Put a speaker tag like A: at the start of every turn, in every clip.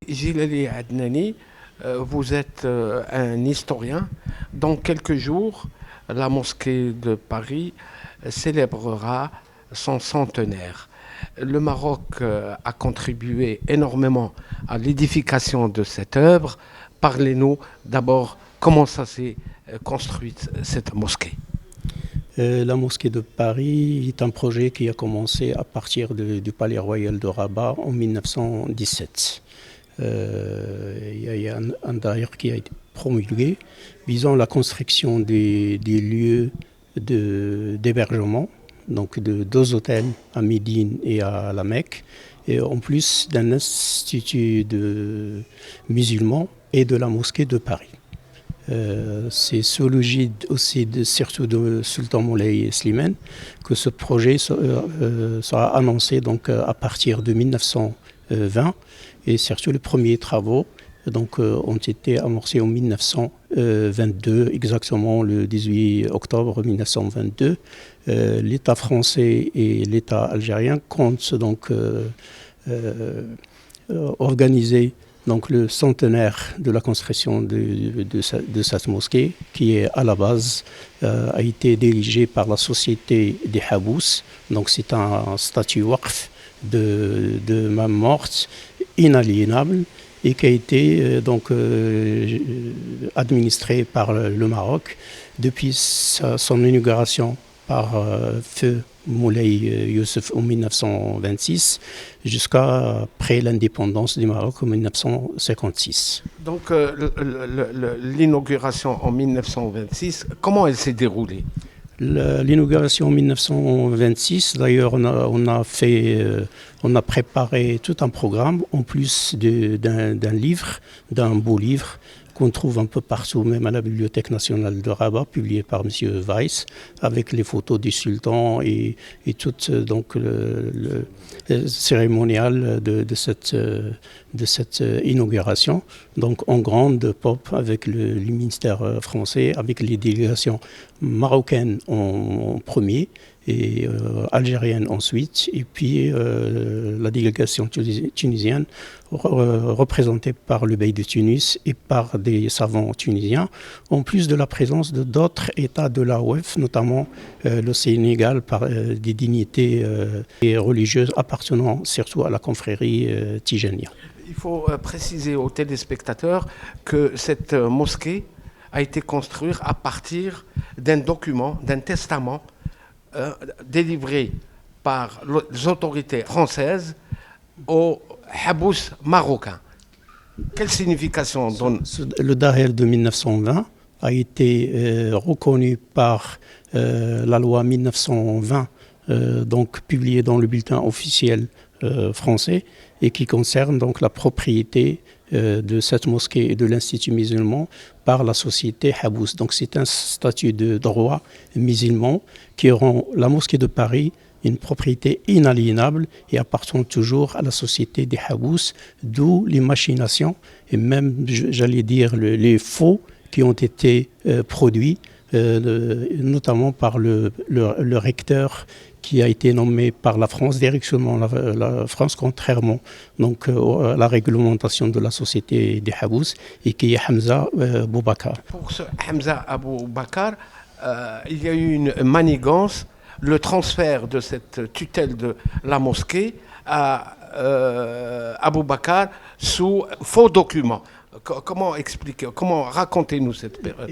A: Gilali Adnani, vous êtes un historien. Dans quelques jours, la mosquée de Paris célébrera son centenaire. Le Maroc a contribué énormément à l'édification de cette œuvre. Parlez-nous d'abord comment ça s'est construite, cette mosquée.
B: La mosquée de Paris est un projet qui a commencé à partir du Palais Royal de Rabat en 1917. Il y a un d'ailleurs qui a été promulgué visant la construction des lieux d'hébergement, donc de deux hôtels à Médine et à la Mecque, et en plus d'un institut de musulmans et de la mosquée de Paris. C'est sous l'égide aussi surtout de Sultan Moulay Slimane que ce projet sera annoncé donc, à partir de 1920 et surtout les premiers travaux donc, ont été amorcés en 1922, exactement le 18 octobre 1922. L'État français et l'État algérien comptent donc organiser donc le centenaire de la construction de cette mosquée, qui est à la base a été dirigé par la société des Habous. Donc c'est un statut waqf de main morte, inaliénable, et qui a été administré par le Maroc depuis son inauguration par feu Moulay Youssef en 1926 jusqu'à après l'indépendance du Maroc en 1956.
A: Donc l'inauguration en 1926, comment elle s'est déroulée?
B: L'inauguration en 1926, d'ailleurs, on a préparé tout un programme en plus d'un livre, d'un beau livre qu'on trouve un peu partout, même à la Bibliothèque nationale de Rabat, publié par M. Weiss, avec les photos du sultan et tout donc, le cérémonial de cette inauguration. Donc en grande pompe avec le ministère français, avec les délégations marocaines en premier et algérienne ensuite, et puis la délégation tunisienne représentée par le Bey de Tunis et par des savants tunisiens, en plus de la présence d'autres États de la OEF, notamment le Sénégal, par des dignités religieuses appartenant surtout à la confrérie Tijania.
A: Il faut préciser aux téléspectateurs que cette mosquée a été construite à partir d'un document, d'un testament délivré par les autorités françaises aux Habous marocains. Quelle signification donne
B: le Daher de 1920 a été reconnu par la loi 1920, donc publiée dans le bulletin officiel français, et qui concerne donc la propriété de cette mosquée et de l'Institut musulman par la société Habous. Donc c'est un statut de droit musulman qui rend la mosquée de Paris une propriété inaliénable et appartient toujours à la société des Habous, d'où les machinations et même, j'allais dire, les faux qui ont été produits, notamment par le recteur qui a été nommé par la France, directement la France, contrairement donc, à la réglementation de la société des Habous, et qui est Hamza Boubacar.
A: Pour ce Hamza Boubacar, il y a eu une manigance, le transfert de cette tutelle de la mosquée à Boubacar sous faux documents. Comment expliquer, comment racontez-nous cette période?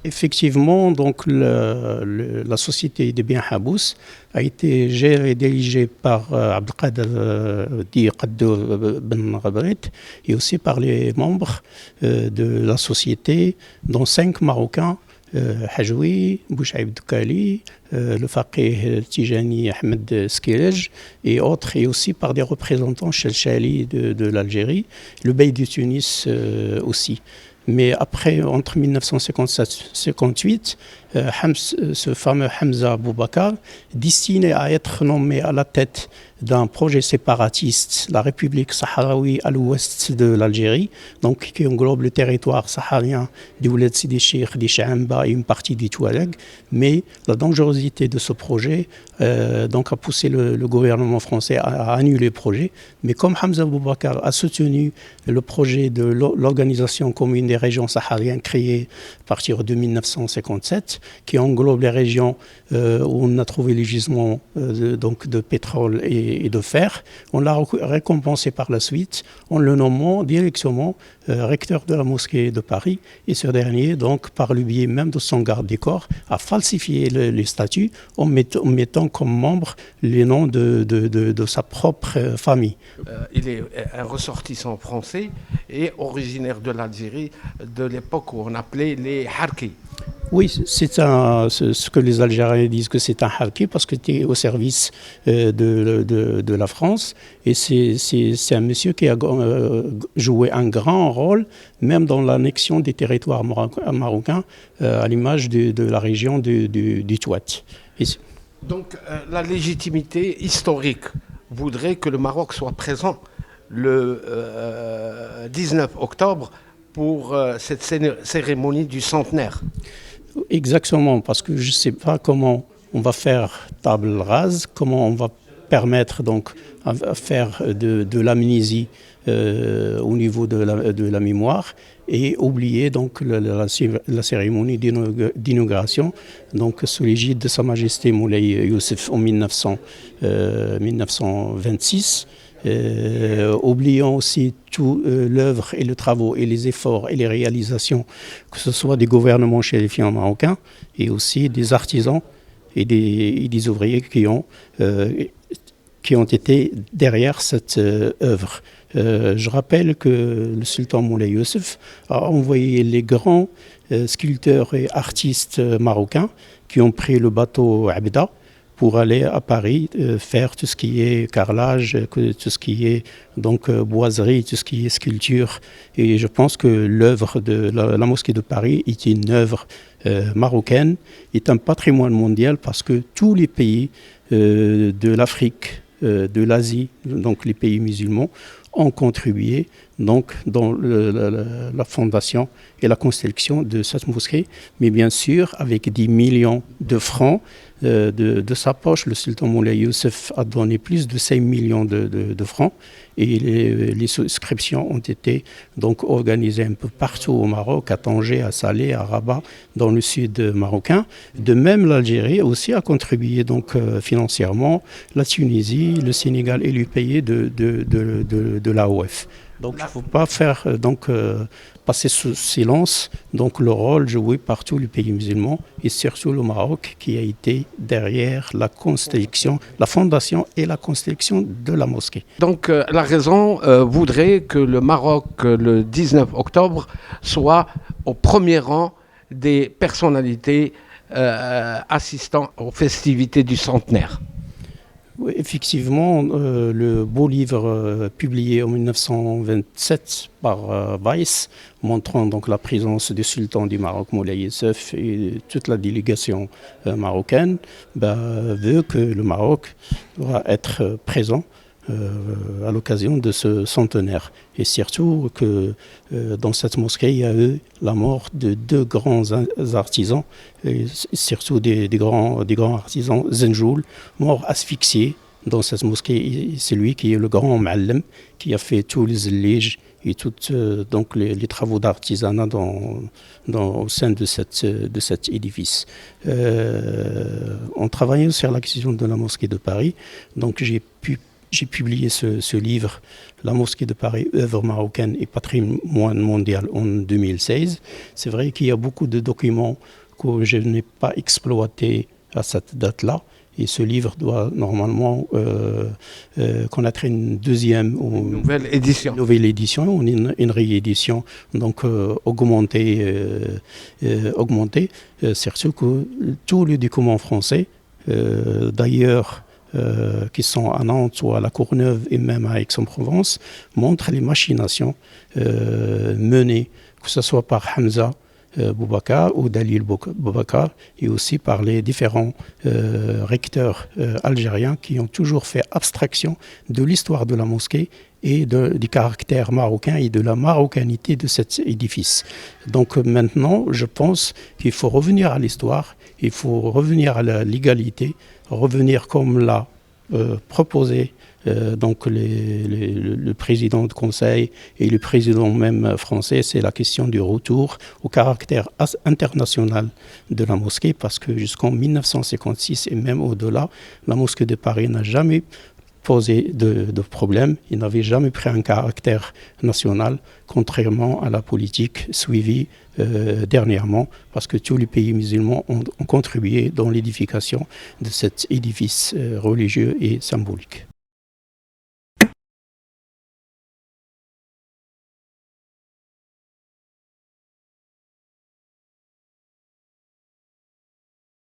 B: Effectivement, donc la société des biens Habous a été gérée et dirigée par Abdelkader Ben Rabrit et aussi par les membres de la société, dont 5 Marocains, Hajoui, Bouchaïb Doukali, le faqih Tijani Ahmed Skirej et autres, et aussi par des représentants Chelchali de l'Algérie, le Bey de Tunis aussi. Mais après, entre 1957 et 1958, ce fameux Hamza Boubacar, destiné à être nommé à la tête d'un projet séparatiste, la République sahraoui à l'ouest de l'Algérie, donc qui englobe le territoire saharien d'Ouled Sidi Cheikh, des Chamba et une partie du Touareg. Mais la dangerosité de ce projet donc a poussé le gouvernement français à annuler le projet. Mais comme Hamza Boubacar a soutenu le projet de l'organisation commune des régions sahariennes créée à partir de 1957, qui englobe les régions où on a trouvé les gisements donc de pétrole et de fer, on l'a récompensé par la suite en le nommant directement recteur de la mosquée de Paris. Et ce dernier, donc, par le biais même de son garde des corps, a falsifié les statuts en mettant comme membre les noms de sa propre famille.
A: Il est un ressortissant français et originaire de l'Algérie de l'époque où on appelait les Harkis.
B: Oui, c'est ce que les Algériens disent que c'est un harki parce que tu es au service de la France. Et c'est un monsieur qui a joué un grand rôle, même dans l'annexion des territoires marocains, à l'image de la région du Touat.
A: Donc la légitimité historique voudrait que le Maroc soit présent le 19 octobre pour cette cérémonie du centenaire.
B: Exactement, parce que je ne sais pas comment on va faire table rase, comment on va permettre donc à faire de l'amnésie au niveau de la mémoire et oublier donc la cérémonie d'inauguration donc sous l'égide de Sa Majesté Moulay Youssef en 1926. Oubliant aussi tout l'œuvre et le travail et les efforts et les réalisations, que ce soit des gouvernements chérifiens marocains et aussi des artisans et des ouvriers qui ont été derrière cette œuvre. Je rappelle que le sultan Moulay Youssef a envoyé les grands sculpteurs et artistes marocains qui ont pris le bateau Abda pour aller à Paris faire tout ce qui est carrelage, tout ce qui est donc boiserie, tout ce qui est sculpture. Et je pense que l'œuvre de la mosquée de Paris est une œuvre marocaine, est un patrimoine mondial parce que tous les pays de l'Afrique, de l'Asie, donc les pays musulmans, ont contribué donc dans la fondation et la construction de cette mosquée, mais bien sûr avec des millions de francs de sa poche. Le sultan Moulay Youssef a donné plus de 5 millions de francs et les souscriptions ont été donc organisées un peu partout au Maroc, à Tanger, à Salé, à Rabat, dans le sud marocain. De même, l'Algérie aussi a contribué donc financièrement, la Tunisie, le Sénégal et les pays de l'AOF. Donc il ne faut pas faire passer sous silence donc le rôle joué par tous les pays musulmans et surtout le Maroc qui a été derrière la construction, la fondation et la construction de la mosquée.
A: Donc la raison voudrait que le Maroc, le 19 octobre, soit au premier rang des personnalités assistant aux festivités du centenaire.
B: Oui, effectivement, le beau livre publié en 1927 par Weiss, montrant donc la présence du sultan du Maroc, Moulay Youssef, et toute la délégation marocaine, veut que le Maroc doit être présent à l'occasion de ce centenaire. Et surtout que dans cette mosquée, il y a eu la mort de 2 grands artisans, et surtout des grands artisans Zenjoul, morts asphyxiés dans cette mosquée. C'est lui qui est le grand Ma'allem, qui a fait tous les zilliges et tous donc les travaux d'artisanat au sein de cet édifice. En travaillant sur l'acquisition de la mosquée de Paris, donc j'ai publié ce livre, La mosquée de Paris, œuvre marocaine et patrimoine mondial en 2016. C'est vrai qu'il y a beaucoup de documents que je n'ai pas exploités à cette date-là. Et ce livre doit normalement connaître une nouvelle édition, ou une réédition, donc augmentée, surtout que tous les documents français, d'ailleurs, qui sont à Nantes ou à La Courneuve et même à Aix-en-Provence, montrent les machinations menées, que ce soit par Hamza Boubacar ou Dalil Boubacar, et aussi par les différents recteurs algériens qui ont toujours fait abstraction de l'histoire de la mosquée et du caractère marocain et de la marocanité de cet édifice. Donc maintenant, je pense qu'il faut revenir à l'histoire, il faut revenir à la légalité, revenir comme l'a proposé donc le président du conseil et le président même français, c'est la question du retour au caractère international de la mosquée, parce que jusqu'en 1956 et même au-delà, la mosquée de Paris n'a jamais posé de problème, il n'avait jamais pris un caractère national, contrairement à la politique suivie dernièrement, parce que tous les pays musulmans ont contribué dans l'édification de cet édifice religieux et symbolique.